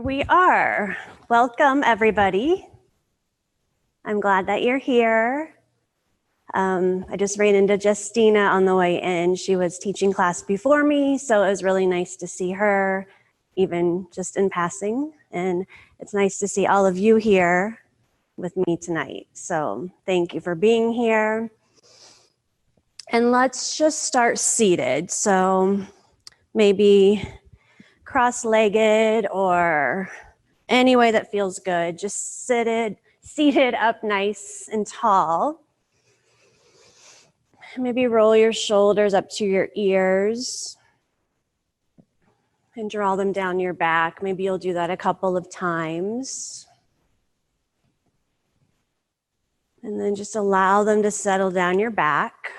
We are. Welcome, everybody. I'm glad that you're here. I just ran into Justina on the way in. She was teaching class before me, so it was really nice to see her, even just in passing. And it's nice to see all of you here with me tonight. So thank you for being here. And let's just start seated. So maybe cross-legged or any way that feels good. Just seated up nice and tall. Maybe roll your shoulders up to your ears and draw them down your back. Maybe you'll do that a couple of times. And then just allow them to settle down your back.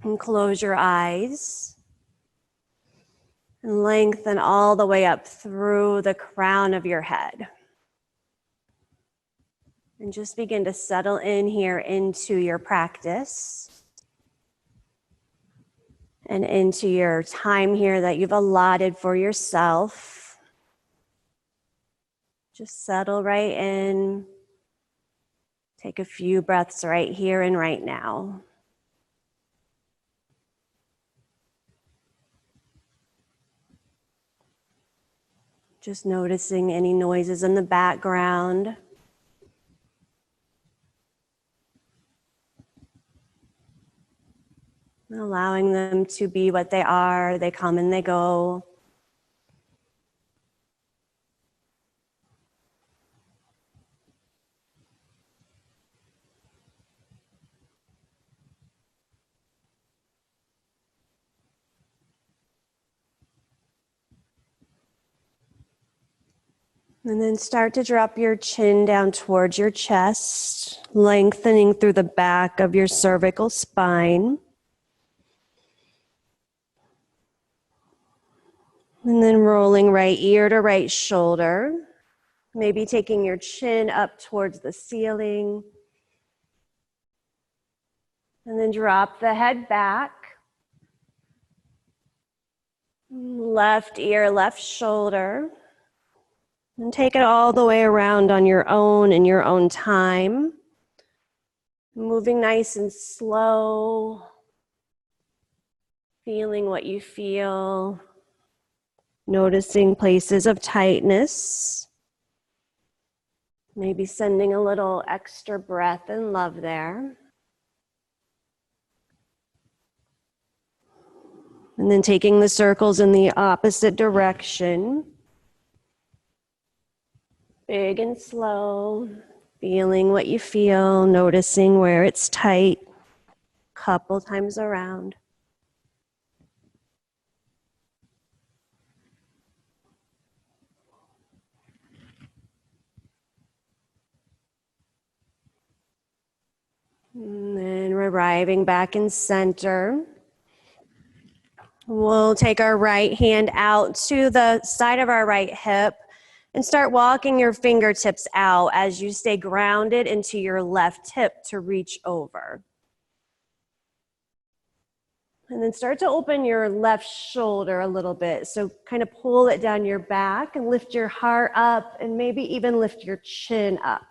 And close your eyes. And lengthen all the way up through the crown of your head. And just begin to settle in here into your practice and into your time here that you've allotted for yourself. Just settle right in. Take a few breaths right here and right now. Just noticing any noises in the background. Allowing them to be what they are. They come and they go. And then start to drop your chin down towards your chest, lengthening through the back of your cervical spine. And then rolling right ear to right shoulder. Maybe taking your chin up towards the ceiling. And then drop the head back. Left ear, left shoulder. And take it all the way around on your own in your own time. Moving nice and slow. Feeling what you feel. Noticing places of tightness. Maybe sending a little extra breath and love there. And then taking the circles in the opposite direction. Big and slow. Feeling what you feel, noticing where it's tight. Couple times around. And then we're arriving back in center. We'll take our right hand out to the side of our right hip and start walking your fingertips out as you stay grounded into your left hip to reach over. And then start to open your left shoulder a little bit. So kind of pull it down your back and lift your heart up and maybe even lift your chin up.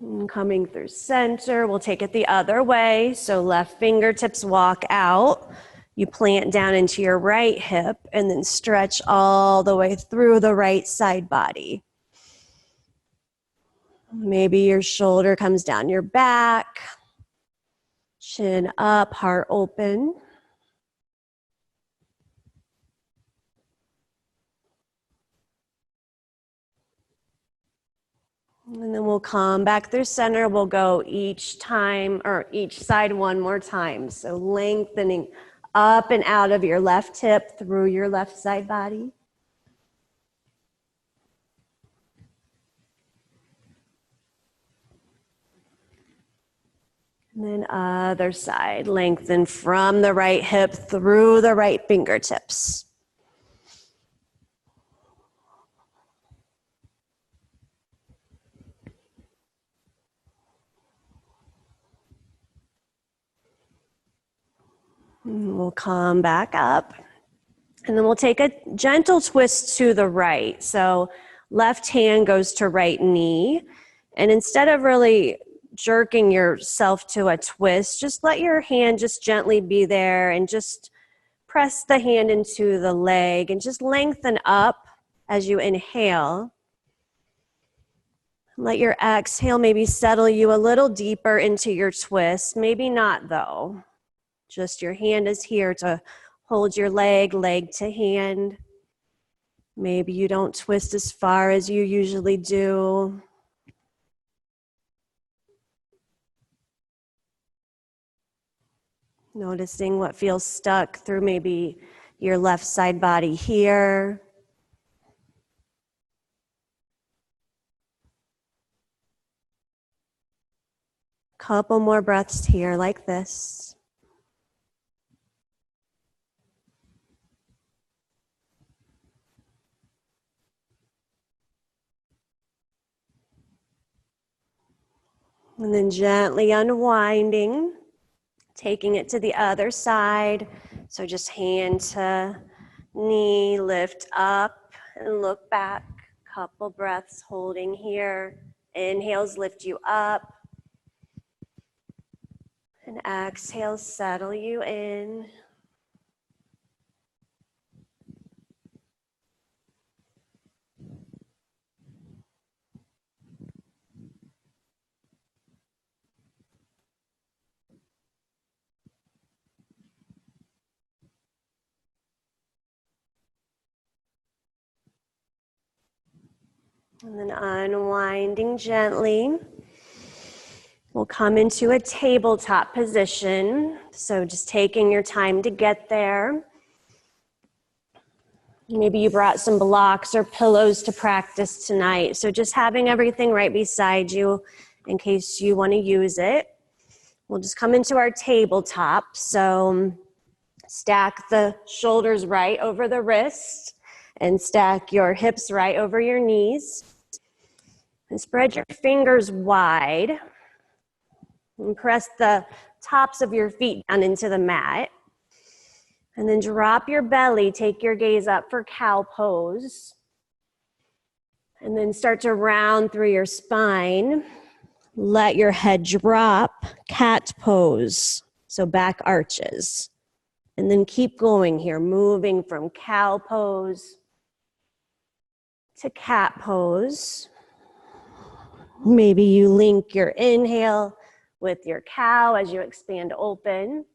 And coming through center, we'll take it the other way. So left fingertips walk out. You plant down into your right hip and then stretch all the way through the right side body. Maybe your shoulder comes down your back. Chin up, heart open. And then we'll come back through center. We'll go each side one more time. So lengthening up and out of your left hip through your left side body. And then other side, lengthen from the right hip through the right fingertips. And we'll come back up. And then we'll take a gentle twist to the right. So left hand goes to right knee. And instead of really jerking yourself to a twist, just let your hand just gently be there and just press the hand into the leg and just lengthen up as you inhale. Let your exhale maybe settle you a little deeper into your twist. Maybe not though. Just your hand is here to hold your leg, leg to hand. Maybe you don't twist as far as you usually do. Noticing what feels stuck through maybe your left side body here. Couple more breaths here like this. And then gently unwinding, taking it to the other side. So just hand to knee, lift up and look back. Couple breaths holding here. Inhales lift you up. And exhales settle you in. And then unwinding gently. We'll come into a tabletop position. So just taking your time to get there. Maybe you brought some blocks or pillows to practice tonight. So just having everything right beside you in case you want to use it. We'll just come into our tabletop. So stack the shoulders right over the wrist and stack your hips right over your knees. And spread your fingers wide. And press the tops of your feet down into the mat. And then drop your belly, take your gaze up for cow pose. And then start to round through your spine. Let your head drop, cat pose. So back arches. And then keep going here, moving from cow pose to cat pose. Maybe you link your inhale with your cow as you expand open.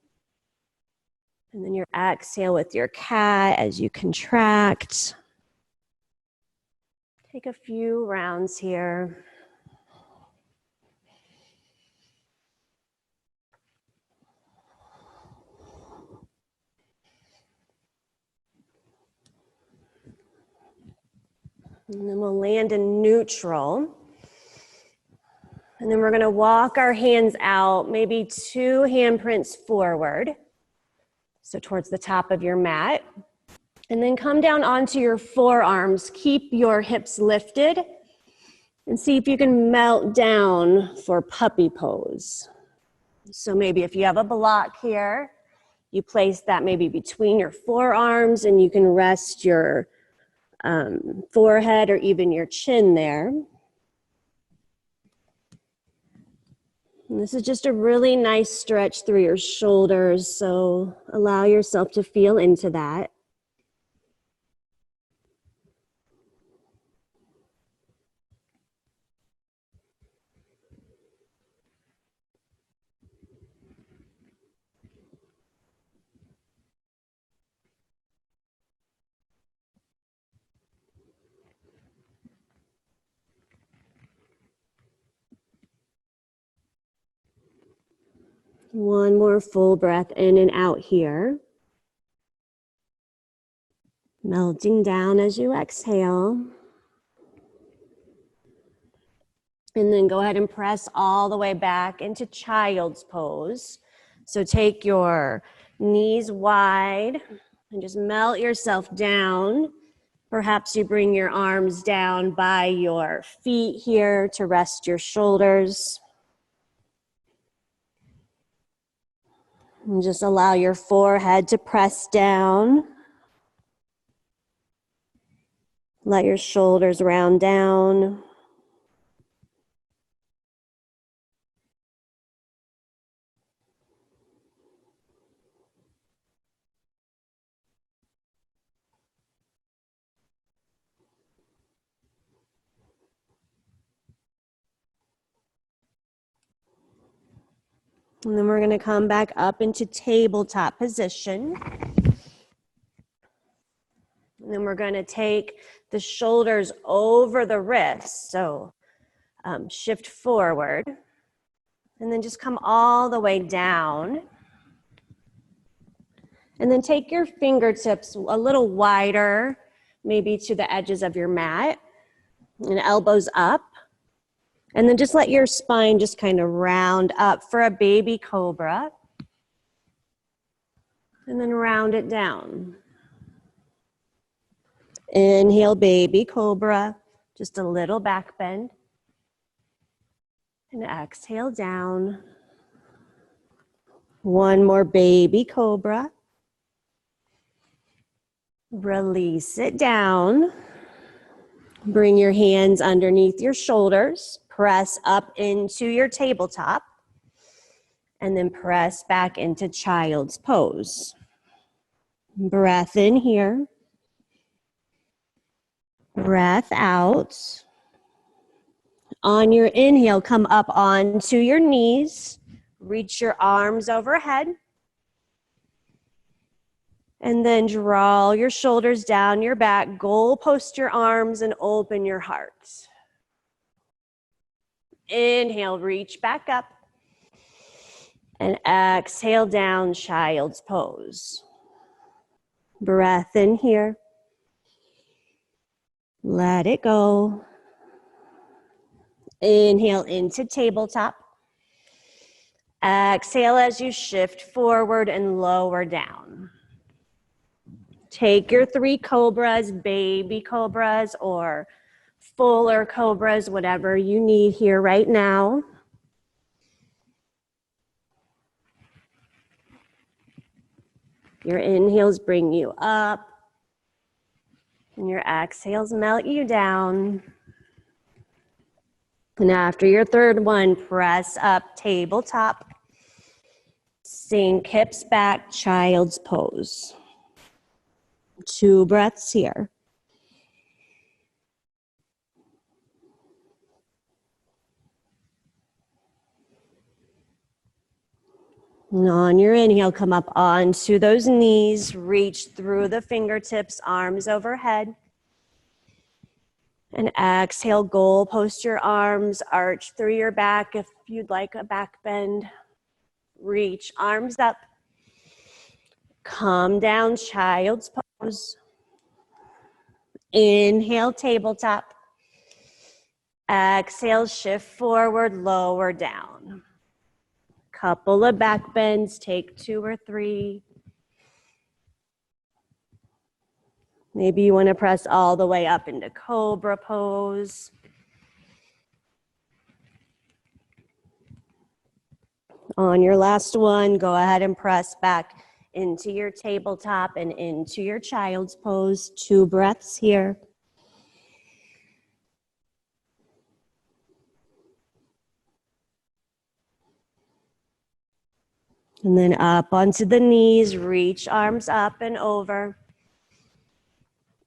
And then your exhale with your cat as you contract. Take a few rounds here. And then we'll land in neutral. And then we're going to walk our hands out, maybe 2 handprints forward. So towards the top of your mat. And then come down onto your forearms. Keep your hips lifted. And see if you can melt down for puppy pose. So maybe if you have a block here, you place that maybe between your forearms and you can rest your forehead or even your chin there. And this is just a really nice stretch through your shoulders, so allow yourself to feel into that. One more full breath in and out here. Melting down as you exhale. And then go ahead and press all the way back into child's pose. So take your knees wide and just melt yourself down. Perhaps you bring your arms down by your feet here to rest your shoulders. And just allow your forehead to press down. Let your shoulders round down. And then we're going to come back up into tabletop position. And then we're going to take the shoulders over the wrists. So shift forward. And then just come all the way down. And then take your fingertips a little wider, maybe to the edges of your mat. And elbows up. And then just let your spine just kind of round up for a baby cobra. And then round it down. Inhale, baby cobra. Just a little back bend. And exhale down. One more baby cobra. Release it down. Bring your hands underneath your shoulders. Press up into your tabletop. And then press back into child's pose. Breath in here. Breath out. On your inhale, come up onto your knees. Reach your arms overhead. And then draw your shoulders down your back. Goal post your arms and open your heart. Inhale, reach back up. And exhale down, child's pose. Breath in here. Let it go. Inhale into tabletop. Exhale as you shift forward and lower down. Take your 3 cobras, baby cobras, or fuller cobras, whatever you need here right now. Your inhales bring you up, and your exhales melt you down. And after your 3rd one, press up, tabletop. Sink hips back, child's pose. 2 breaths here. And on your inhale, come up onto those knees, reach through the fingertips, arms overhead. And exhale, goal post your arms, arch through your back if you'd like a back bend. Reach arms up. Come down, child's pose. Inhale, tabletop. Exhale, shift forward, lower down. Couple of back bends, take 2 or 3. Maybe you want to press all the way up into cobra pose. On your last one, go ahead and press back into your tabletop and into your child's pose. 2 breaths here. And then up onto the knees, reach arms up and over.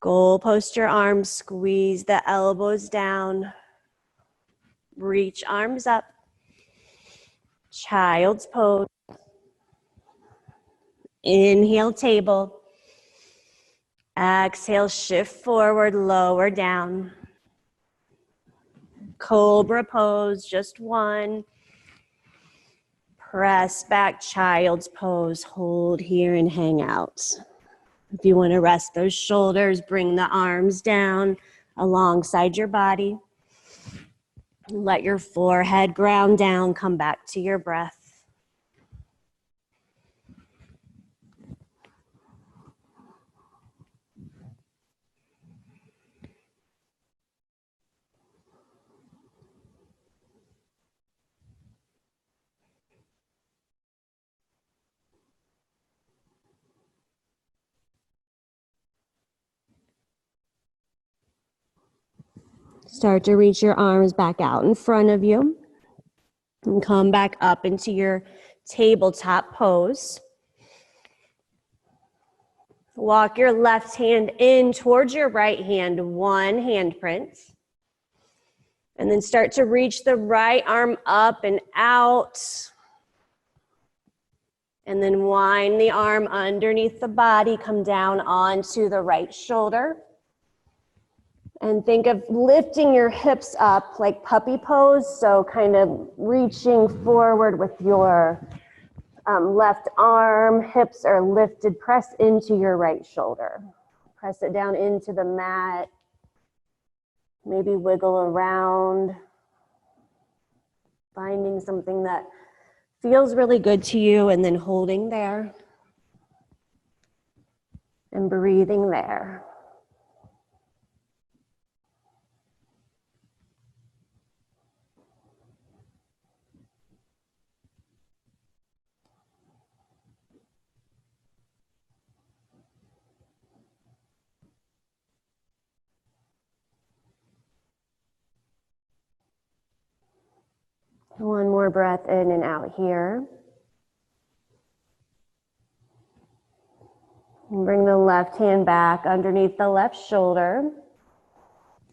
Goal post your arms, squeeze the elbows down. Reach arms up. Child's pose. Inhale, table. Exhale, shift forward, lower down. Cobra pose, just 1. Press back, child's pose. Hold here and hang out. If you want to rest those shoulders, bring the arms down alongside your body. Let your forehead ground down. Come back to your breath. Start to reach your arms back out in front of you. And come back up into your tabletop pose. Walk your left hand in towards your right hand, one handprint. And then start to reach the right arm up and out. And then wind the arm underneath the body, come down onto the right shoulder. And think of lifting your hips up like puppy pose, so kind of reaching forward with your left arm, hips are lifted, press into your right shoulder. Press it down into the mat, maybe wiggle around, finding something that feels really good to you and then holding there and breathing there. One more breath in and out here. And bring the left hand back underneath the left shoulder.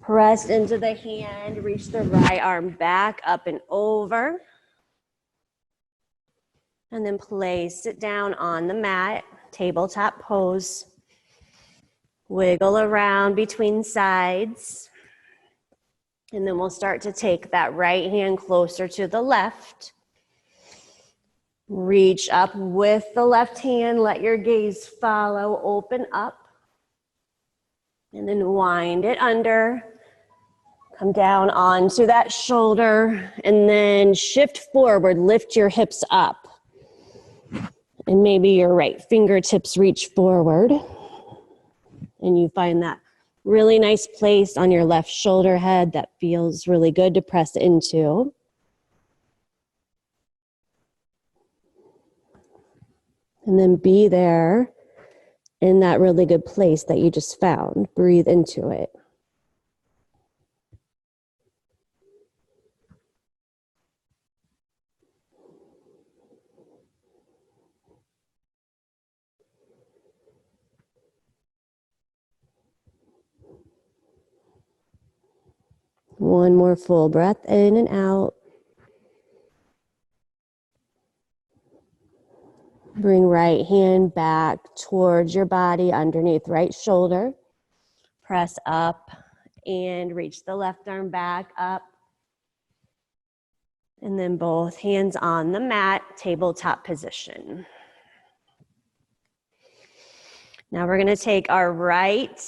Press into the hand, reach the right arm back up and over. And then place it down on the mat, tabletop pose. Wiggle around between sides. And then we'll start to take that right hand closer to the left. Reach up with the left hand, let your gaze follow, open up. And then wind it under. Come down onto that shoulder and then shift forward, lift your hips up. And maybe your right fingertips reach forward. And you find that really nice place on your left shoulder head that feels really good to press into. And then be there in that really good place that you just found. Breathe into it. One more full breath in and out. Bring right hand back towards your body underneath right shoulder. Press up and reach the left arm back up. And then both hands on the mat, tabletop position. Now we're going to take our right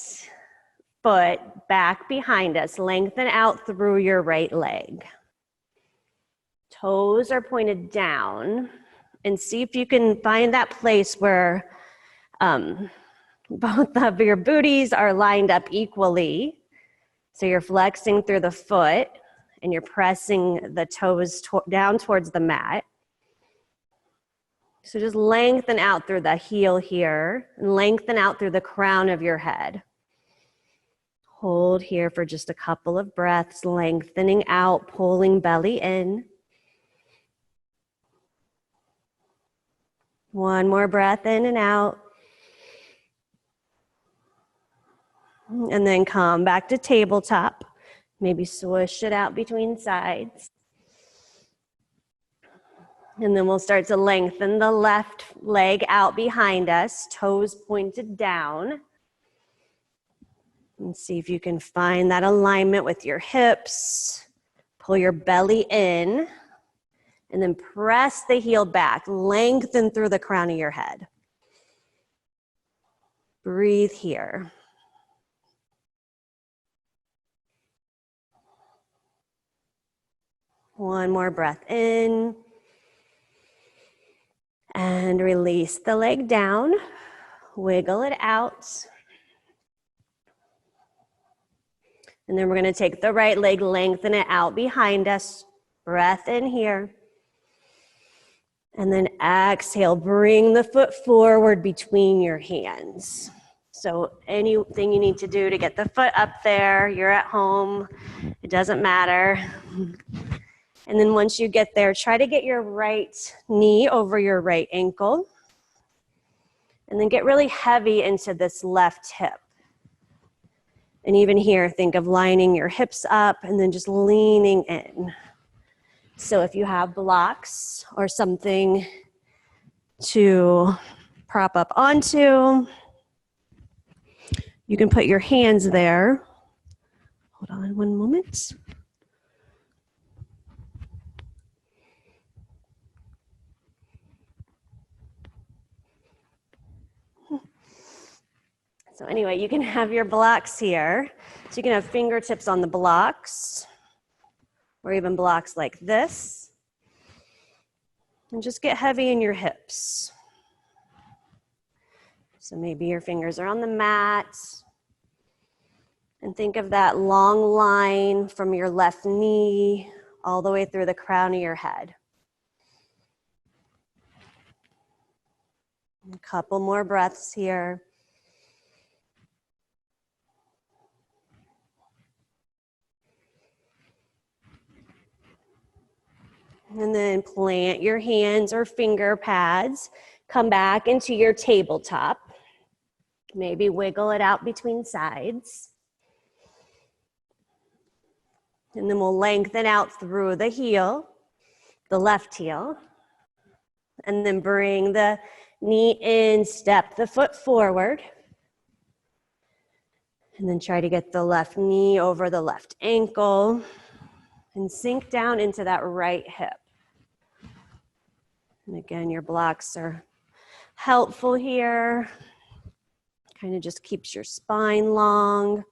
foot back behind us, lengthen out through your right leg. Toes are pointed down, and see if you can find that place where both of your booties are lined up equally. So you're flexing through the foot and you're pressing the toes down towards the mat. So just lengthen out through the heel here and lengthen out through the crown of your head. Hold here for just a couple of breaths, lengthening out, pulling belly in. One more breath in and out. And then come back to tabletop. Maybe swish it out between sides. And then we'll start to lengthen the left leg out behind us, toes pointed down. And see if you can find that alignment with your hips. Pull your belly in. And then press the heel back. Lengthen through the crown of your head. Breathe here. One more breath in. And release the leg down. Wiggle it out. And then we're going to take the right leg, lengthen it out behind us. Breath in here. And then exhale, bring the foot forward between your hands. So anything you need to do to get the foot up there, you're at home, it doesn't matter. And then once you get there, try to get your right knee over your right ankle. And then get really heavy into this left hip. And even here, think of lining your hips up and then just leaning in. So if you have blocks or something to prop up onto, you can put your hands there. Hold on one moment. So anyway, you can have your blocks here. So you can have fingertips on the blocks, or even blocks like this. And just get heavy in your hips. So maybe your fingers are on the mat. And think of that long line from your left knee all the way through the crown of your head. A couple more breaths here. And then plant your hands or finger pads. Come back into your tabletop. Maybe wiggle it out between sides. And then we'll lengthen out through the heel, the left heel. And then bring the knee in, step the foot forward. And then try to get the left knee over the left ankle. And sink down into that right hip. And again, your blocks are helpful here. Kind of just keeps your spine long.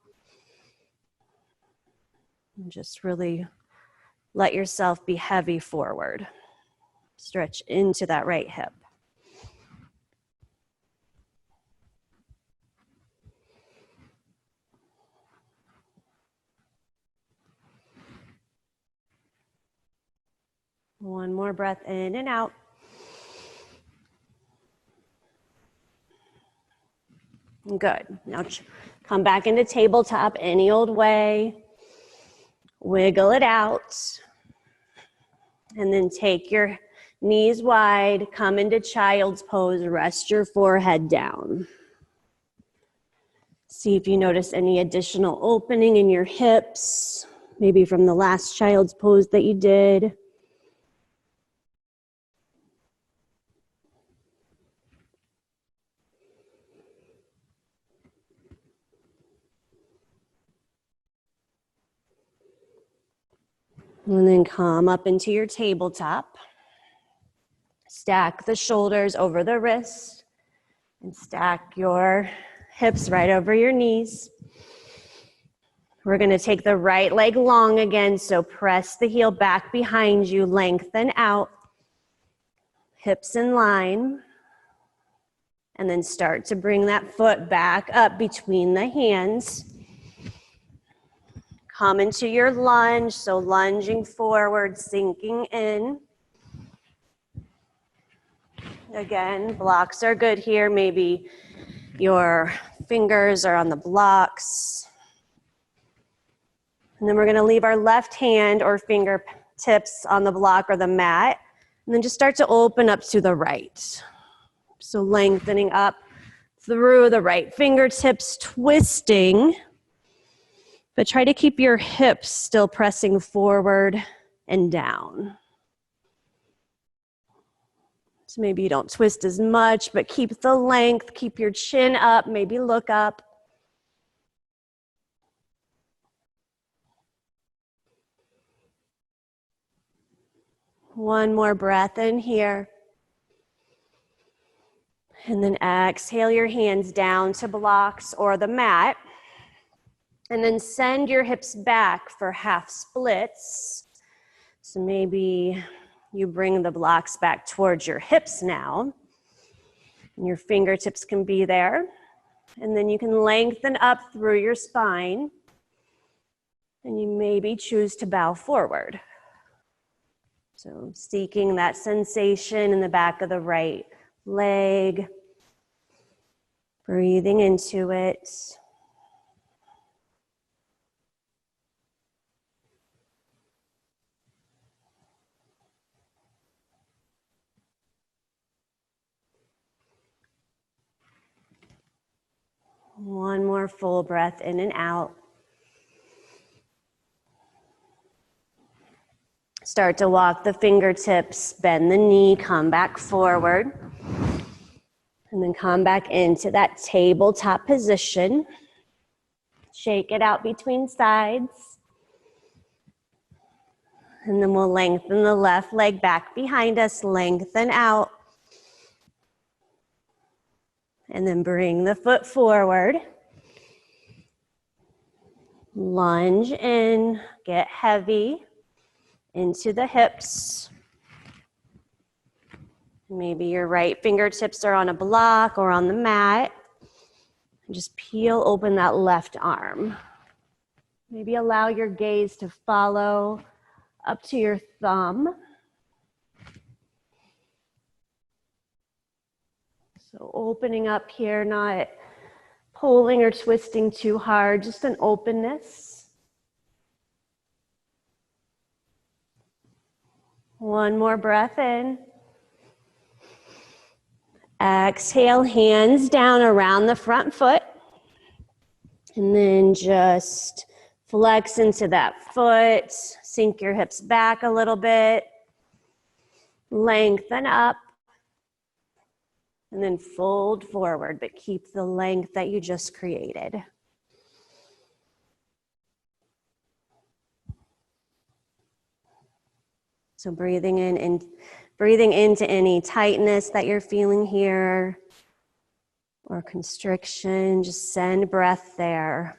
And just really let yourself be heavy forward. Stretch into that right hip. One more breath in and out. Good. Now come back into tabletop any old way. Wiggle it out. And then take your knees wide. Come into child's pose. Rest your forehead down. See if you notice any additional opening in your hips. Maybe from the last child's pose that you did. And then come up into your tabletop. Stack the shoulders over the wrists and stack your hips right over your knees. We're going to take the right leg long again, so press the heel back behind you, lengthen out, hips in line, and then start to bring that foot back up between the hands. Come into your lunge, so lunging forward, sinking in. Again, blocks are good here. Maybe your fingers are on the blocks. And then we're going to leave our left hand or fingertips on the block or the mat. And then just start to open up to the right. So lengthening up through the right fingertips, twisting. But try to keep your hips still pressing forward and down. So maybe you don't twist as much, but keep the length, keep your chin up, maybe look up. One more breath in here. And then exhale your hands down to blocks or the mat. And then send your hips back for half splits. So maybe you bring the blocks back towards your hips now. And your fingertips can be there. And then you can lengthen up through your spine. And you maybe choose to bow forward. So seeking that sensation in the back of the right leg. Breathing into it. One more full breath in and out. Start to walk the fingertips, bend the knee, come back forward. And then come back into that tabletop position. Shake it out between sides. And then we'll lengthen the left leg back behind us, lengthen out. And then bring the foot forward. Lunge in, get heavy into the hips. Maybe your right fingertips are on a block or on the mat. Just peel open that left arm. Maybe allow your gaze to follow up to your thumb. So opening up here, not pulling or twisting too hard, just an openness. One more breath in. Exhale, hands down around the front foot. And then just flex into that foot. Sink your hips back a little bit. Lengthen up. And then fold forward, but keep the length that you just created. So breathing in and breathing into any tightness that you're feeling here or constriction, just send breath there.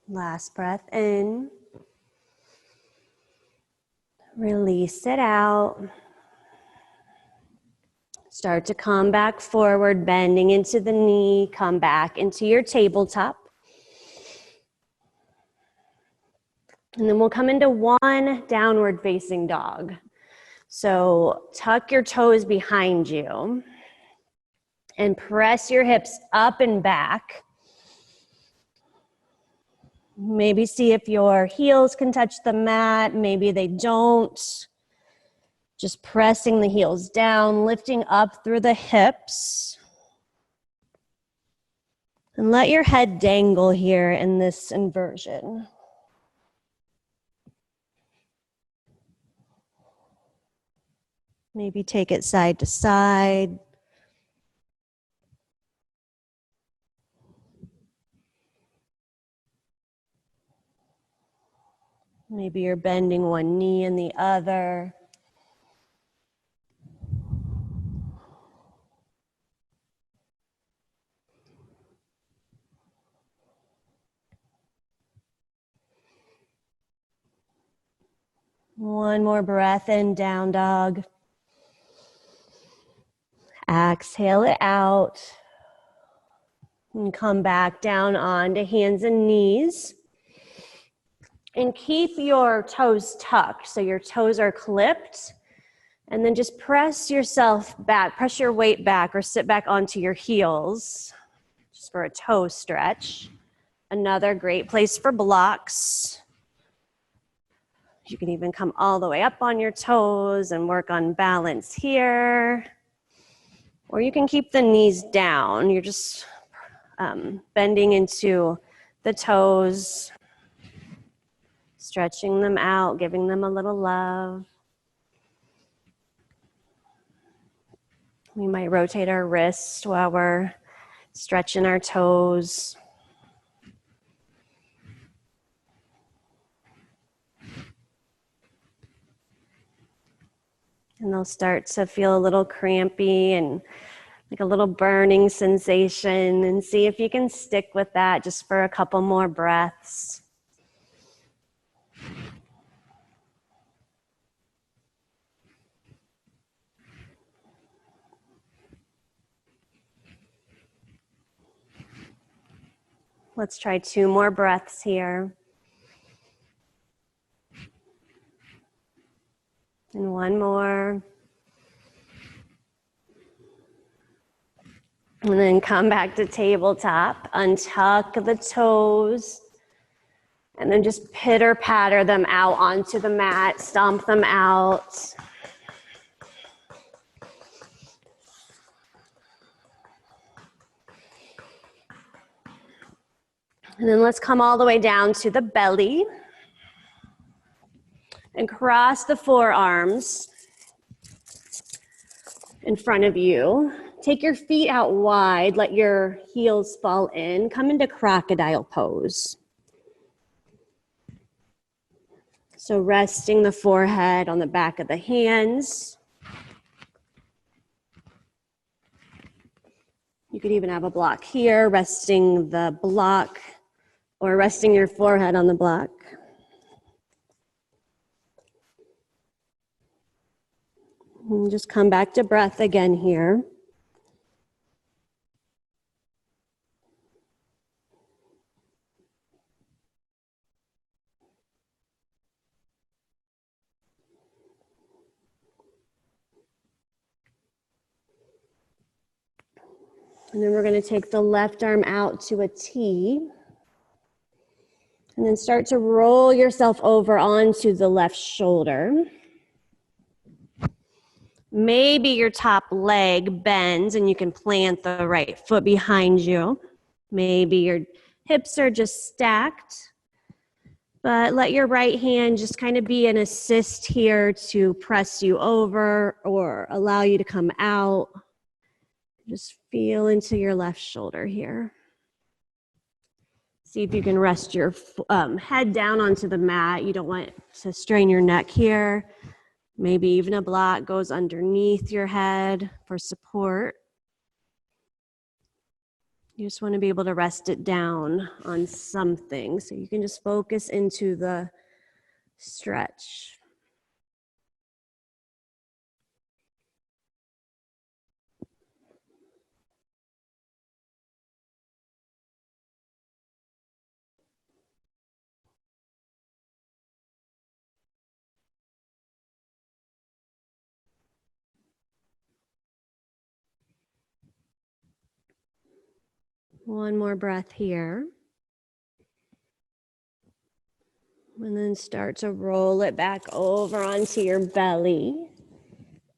Last breath in. Release it out. Start to come back forward, bending into the knee. Come back into your tabletop. And then we'll come into one downward facing dog. So tuck your toes behind you and press your hips up and back. Maybe see if your heels can touch the mat. Maybe they don't. Just pressing the heels down, lifting up through the hips. And let your head dangle here in this inversion. Maybe take it side to side. Maybe you're bending one knee and the other. One more breath in, down dog. Exhale it out. And come back down onto hands and knees. And keep your toes tucked, so your toes are clipped. And then just press yourself back, press your weight back or sit back onto your heels, just for a toe stretch. Another great place for blocks. You can even come all the way up on your toes and work on balance here. Or you can keep the knees down. You're just bending into the toes, stretching them out, giving them a little love. We might rotate our wrist while we're stretching our toes. And they'll start to feel a little crampy and like a little burning sensation, and see if you can stick with that just for a couple more breaths. Let's try 2 more breaths here. And 1 more. And then come back to tabletop, untuck the toes, and then just pitter patter them out onto the mat, stomp them out. And then let's come all the way down to the belly and cross the forearms in front of you. Take your feet out wide, let your heels fall in. Come into crocodile pose. So resting the forehead on the back of the hands. You could even have a block here, resting the block or resting your forehead on the block. And just come back to breath again here. And then we're going to take the left arm out to a T. And then start to roll yourself over onto the left shoulder. Maybe your top leg bends and you can plant the right foot behind you. Maybe your hips are just stacked. But let your right hand just kind of be an assist here to press you over or allow you to come out. Just feel into your left shoulder here. See if you can rest your head down onto the mat. You don't want to strain your neck here. Maybe even a block goes underneath your head for support. You just want to be able to rest it down on something. So you can just focus into the stretch. One more breath here. And then start to roll it back over onto your belly.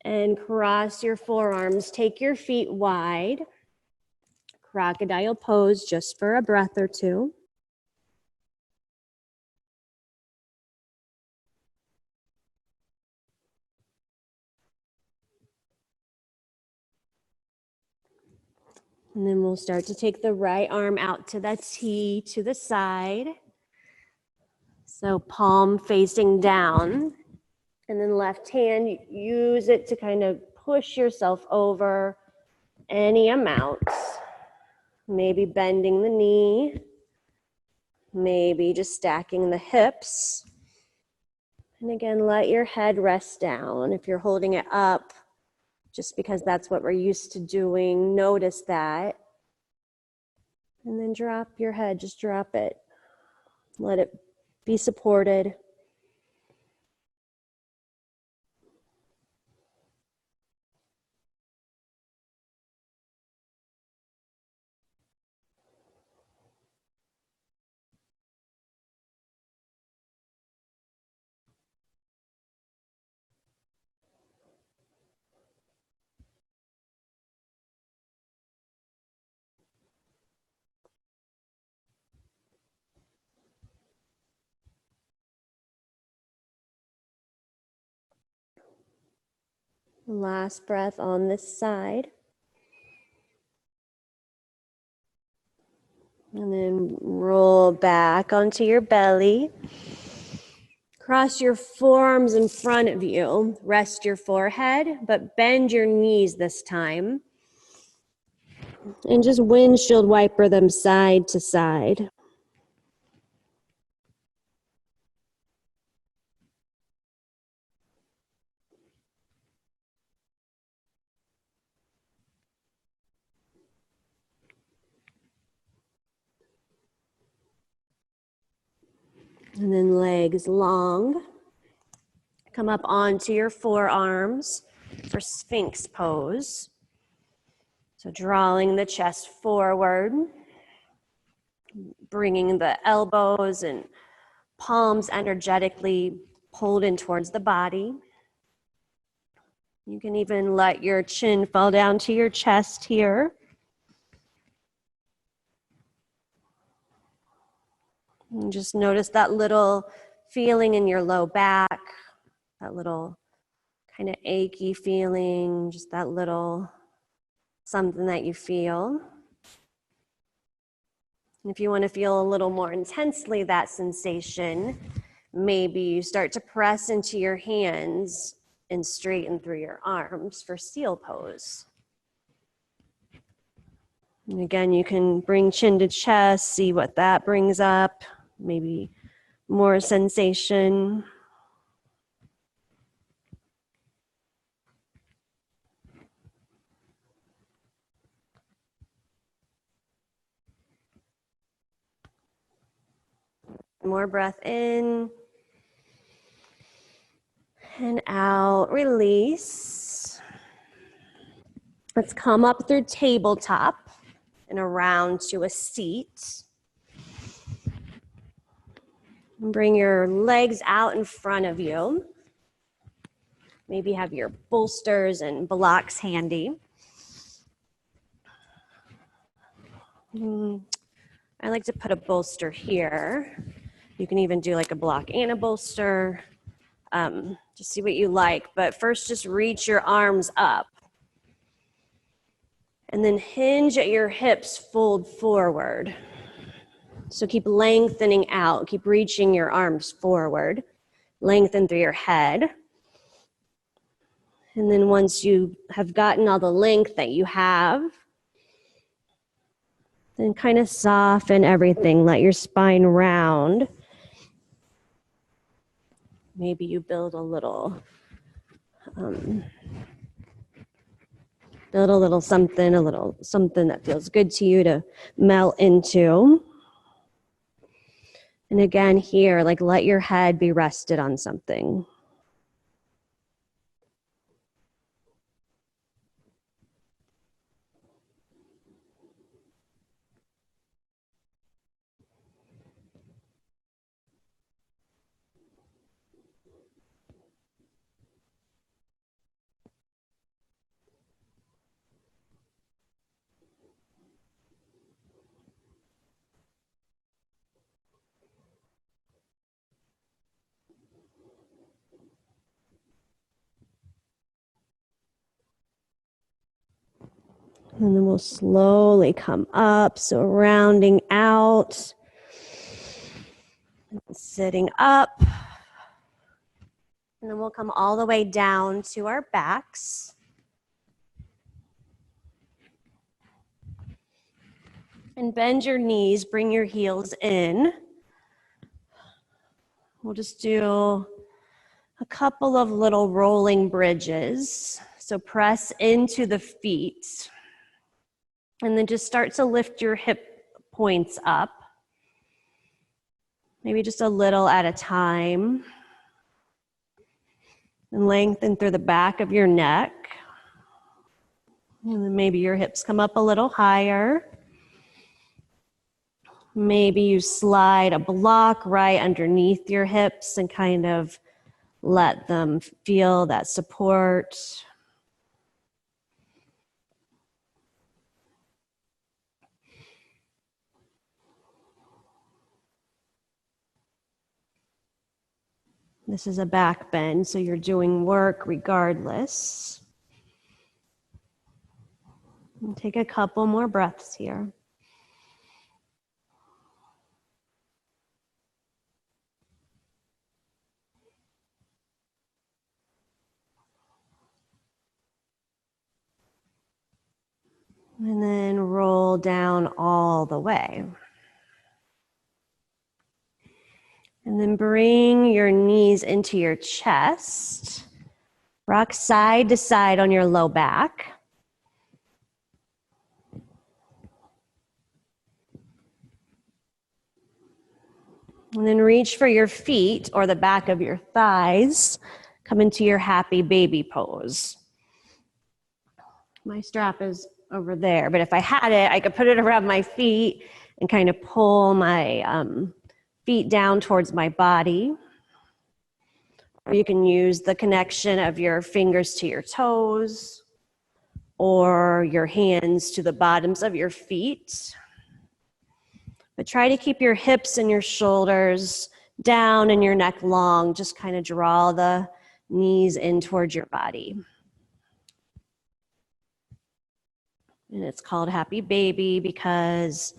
And cross your forearms. Take your feet wide. Crocodile pose just for a breath or two. And then we'll start to take the right arm out to the T to the side. So palm facing down. And then left hand, use it to kind of push yourself over any amount. Maybe bending the knee. Maybe just stacking the hips. And again, let your head rest down. If you're holding it up, just because that's what we're used to doing, notice that. And then drop your head, just drop it. Let it be supported. Last breath on this side. And then roll back onto your belly. Cross your forearms in front of you. Rest your forehead, but bend your knees this time. And just windshield wiper them side to side. And then legs long. Come up onto your forearms for Sphinx pose. So drawing the chest forward, bringing the elbows and palms energetically pulled in towards the body. You can even let your chin fall down to your chest here. And just notice that little feeling in your low back, that little kind of achy feeling, just that little something that you feel. And if you want to feel a little more intensely that sensation, maybe you start to press into your hands and straighten through your arms for seal pose. And again, you can bring chin to chest, see what that brings up, maybe more sensation. More breath in and out, release. Let's come up through tabletop and around to a seat. And bring your legs out in front of you. Maybe have your bolsters and blocks handy. I like to put a bolster here. You can even do like a block and a bolster. Just see what you like. But first, just reach your arms up. And then hinge at your hips, fold forward. So keep lengthening out. Keep reaching your arms forward. Lengthen through your head. And then once you have gotten all the length that you have, then kind of soften everything. Let your spine round. Maybe you build a little something that feels good to you to melt into. And again here, like let your head be rested on something. And then we'll slowly come up, so rounding out, sitting up. And then we'll come all the way down to our backs. And bend your knees, bring your heels in. We'll just do a couple of little rolling bridges. So press into the feet. And then just start to lift your hip points up. Maybe just a little at a time. And lengthen through the back of your neck. And then maybe your hips come up a little higher. Maybe you slide a block right underneath your hips and kind of let them feel that support. This is a back bend, so you're doing work regardless. And take a couple more breaths here. And then roll down all the way. And then bring your knees into your chest. Rock side to side on your low back. And then reach for your feet or the back of your thighs. Come into your happy baby pose. My strap is over there, but if I had it, I could put it around my feet and kind of pull my feet down towards my body. Or you can use the connection of your fingers to your toes or your hands to the bottoms of your feet. But try to keep your hips and your shoulders down and your neck long. Just kind of draw the knees in towards your body. And it's called Happy Baby because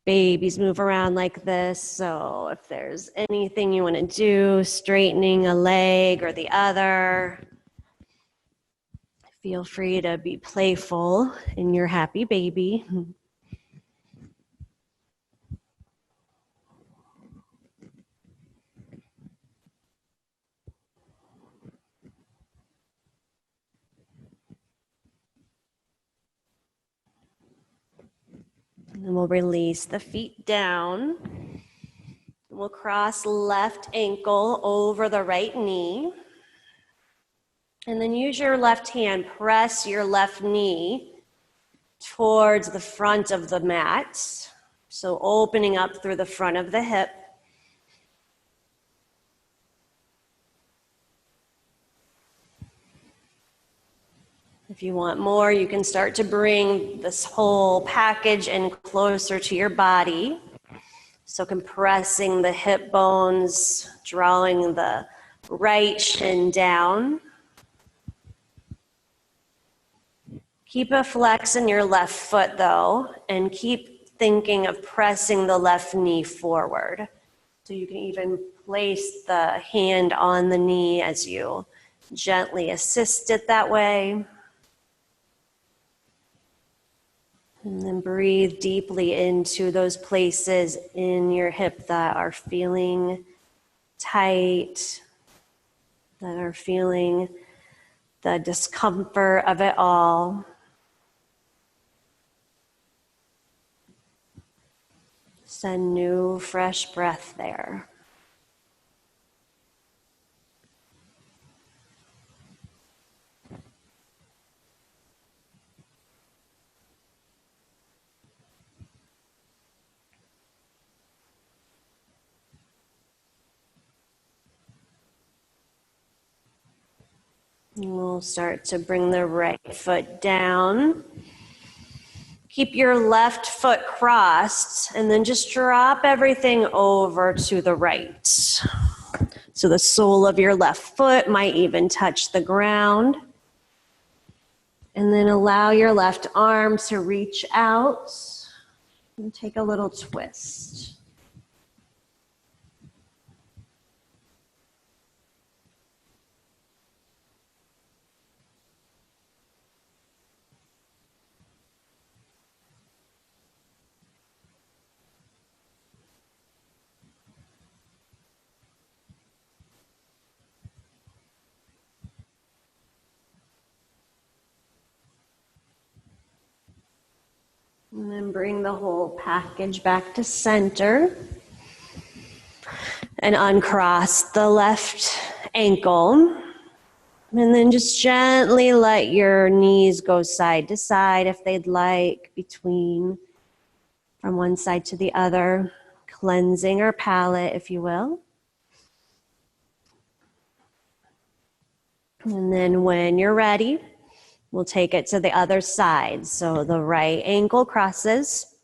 babies move around like this. So if there's anything you want to do, straightening a leg or the other, feel free to be playful in your Happy Baby. And then we'll release the feet down. We'll cross left ankle over the right knee. And then use your left hand, press your left knee towards the front of the mat. So opening up through the front of the hip. If you want more, you can start to bring this whole package in closer to your body. So compressing the hip bones, drawing the right shin down. Keep a flex in your left foot though, and keep thinking of pressing the left knee forward. So you can even place the hand on the knee as you gently assist it that way. And then breathe deeply into those places in your hip that are feeling tight, that are feeling the discomfort of it all. Send new, fresh breath there. And we'll start to bring the right foot down. Keep your left foot crossed, and then just drop everything over to the right. So the sole of your left foot might even touch the ground. And then allow your left arm to reach out and take a little twist. And then bring the whole package back to center. And uncross the left ankle. And then just gently let your knees go side to side if they'd like, between from one side to the other, cleansing our palate, if you will. And then when you're ready, we'll take it to the other side. So the right ankle crosses,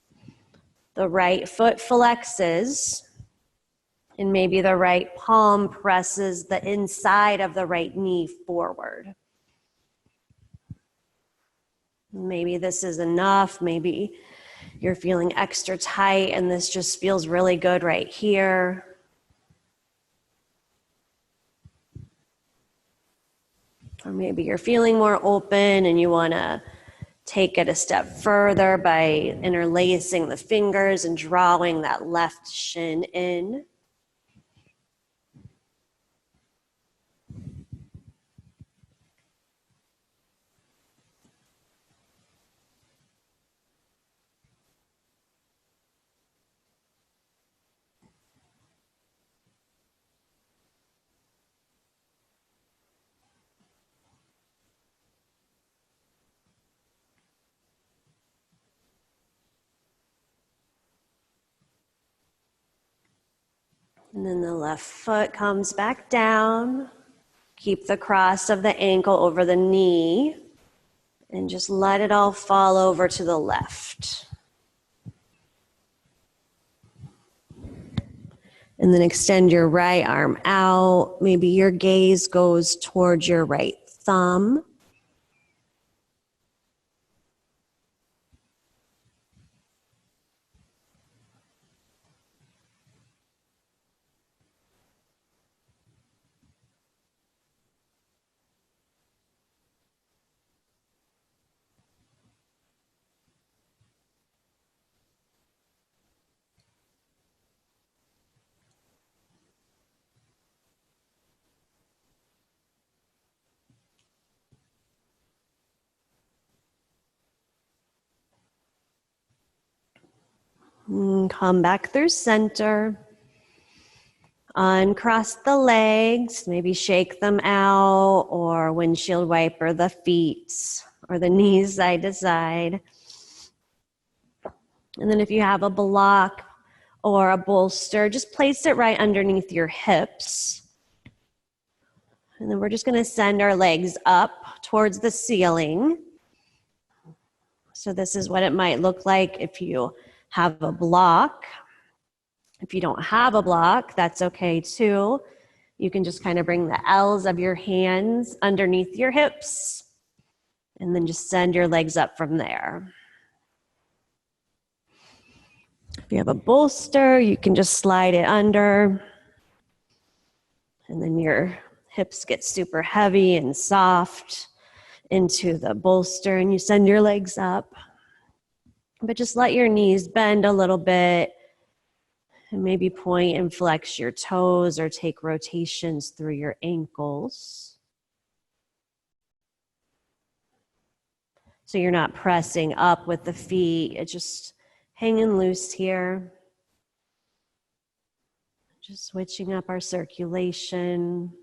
the right foot flexes, and maybe the right palm presses the inside of the right knee forward. Maybe this is enough. Maybe you're feeling extra tight and this just feels really good right here. Or maybe you're feeling more open and you want to take it a step further by interlacing the fingers and drawing that left shin in. And then the left foot comes back down. Keep the cross of the ankle over the knee. And just let it all fall over to the left. And then extend your right arm out. Maybe your gaze goes towards your right thumb. And come back through center. Uncross the legs, maybe shake them out, or windshield wiper the feet or the knees side to side. And then if you have a block or a bolster, just place it right underneath your hips. And then we're just going to send our legs up towards the ceiling. So this is what it might look like if you have a block. If you don't have a block, that's okay too. You can just kind of bring the L's of your hands underneath your hips and then just send your legs up from there. If you have a bolster, you can just slide it under and then your hips get super heavy and soft into the bolster and you send your legs up. But just let your knees bend a little bit and maybe point and flex your toes or take rotations through your ankles. So you're not pressing up with the feet, it's just hanging loose here. Just switching up our circulation.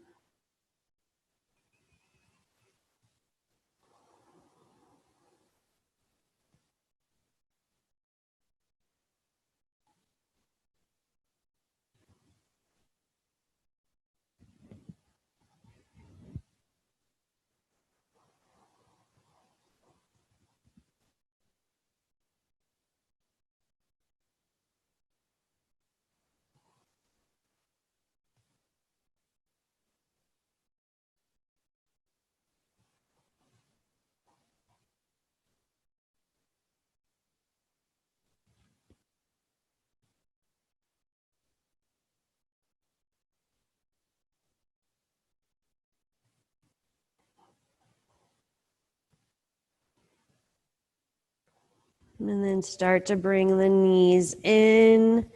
And then start to bring the knees in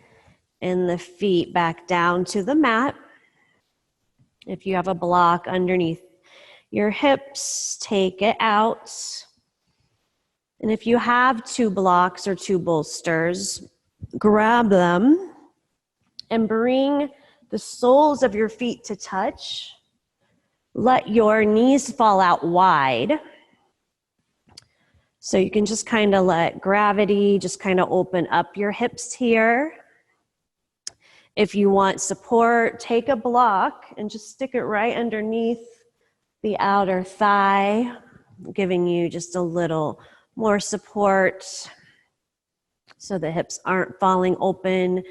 and the feet back down to the mat. If you have a block underneath your hips, take it out. And if you have two blocks or two bolsters, grab them and bring the soles of your feet to touch. Let your knees fall out wide. So you can just kind of let gravity just kind of open up your hips here. If you want support, take a block and just stick it right underneath the outer thigh, giving you just a little more support so the hips aren't falling open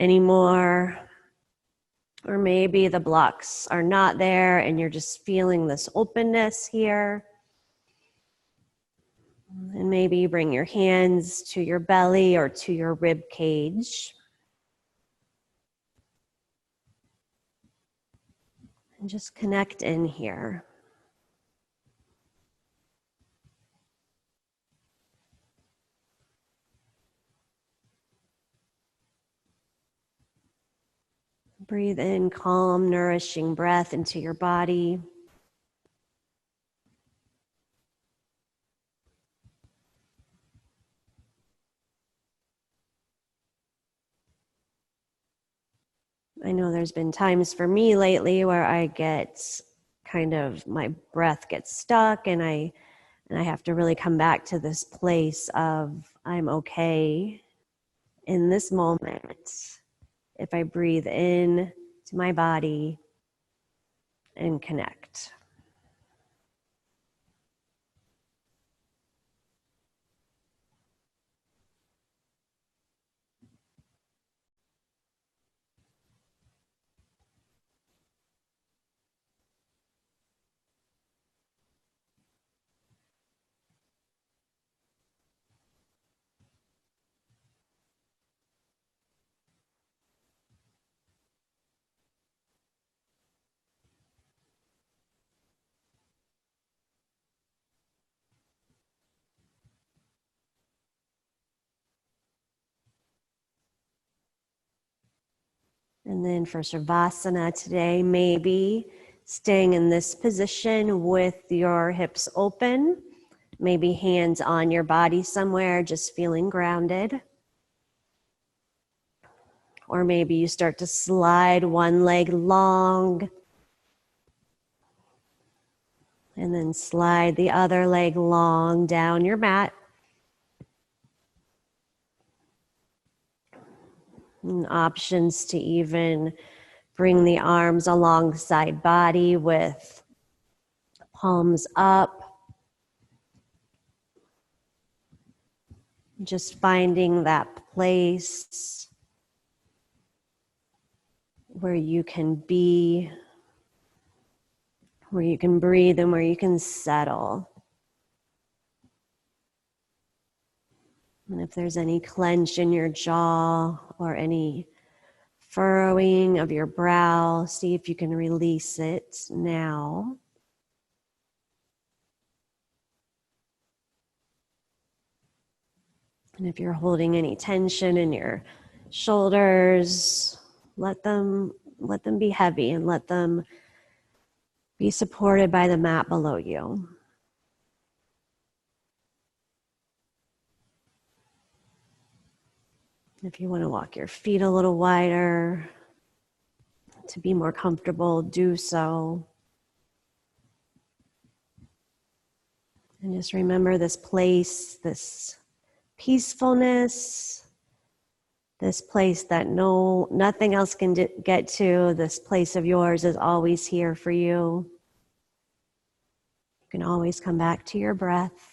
anymore. Or maybe the blocks are not there and you're just feeling this openness here. And maybe you bring your hands to your belly or to your rib cage. And just connect in here. Breathe in calm, nourishing breath into your body. I know there's been times for me lately where I get kind of, my breath gets stuck and I have to really come back to this place of I'm okay in this moment. if I breathe in to my body and connect. And then for Shavasana today, maybe staying in this position with your hips open, maybe hands on your body somewhere, just feeling grounded. Or maybe you start to slide one leg long and then slide the other leg long down your mat. And options to even bring the arms alongside body with palms up. Just finding that place where you can be, where you can breathe, and where you can settle. And if there's any clench in your jaw or any furrowing of your brow, see if you can release it now. And if you're holding any tension in your shoulders, let them be heavy and let them be supported by the mat below you. If you want to walk your feet a little wider to be more comfortable, do so. And just remember this place, this peacefulness, this place that nothing else can get to. This place of yours is always here for you. You can always come back to your breath.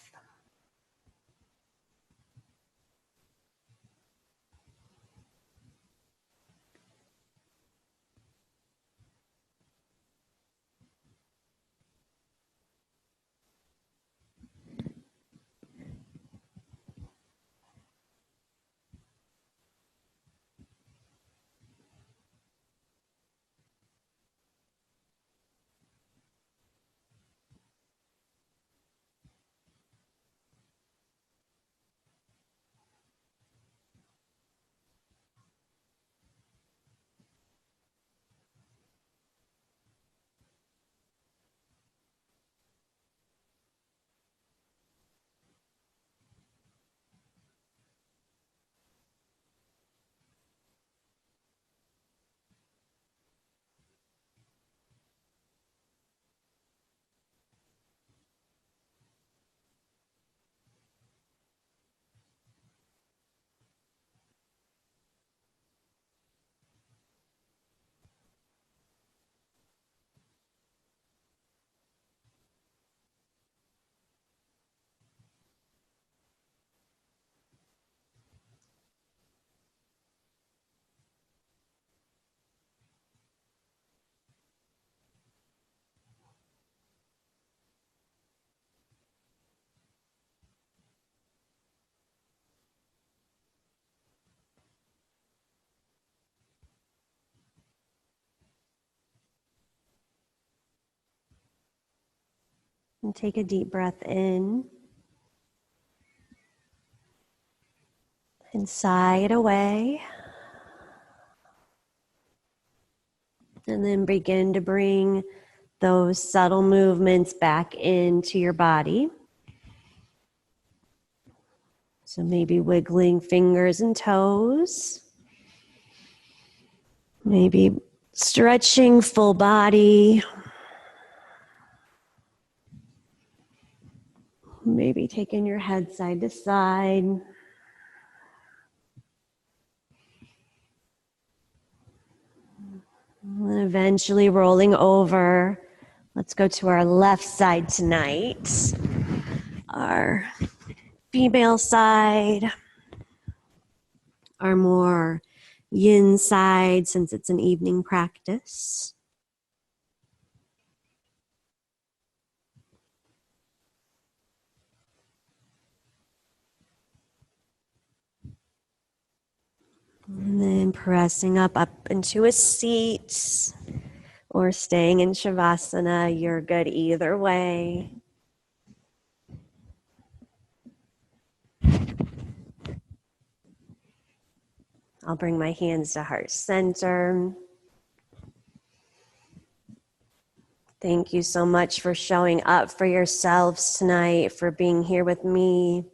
And take a deep breath in and sigh it away. And then begin to bring those subtle movements back into your body. So maybe wiggling fingers and toes. Maybe stretching full body. Maybe taking your head side to side. Eventually rolling over. Let's go to our left side tonight. Our female side. Our more yin side, since it's an evening practice. And then pressing up into a seat or staying in Shavasana. You're good either way. I'll bring my hands to heart center. Thank you so much for showing up for yourselves tonight, for being here with me.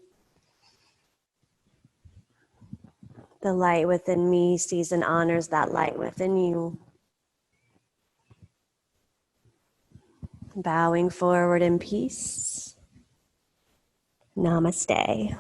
The light within me sees and honors that light within you. Bowing forward in peace. Namaste.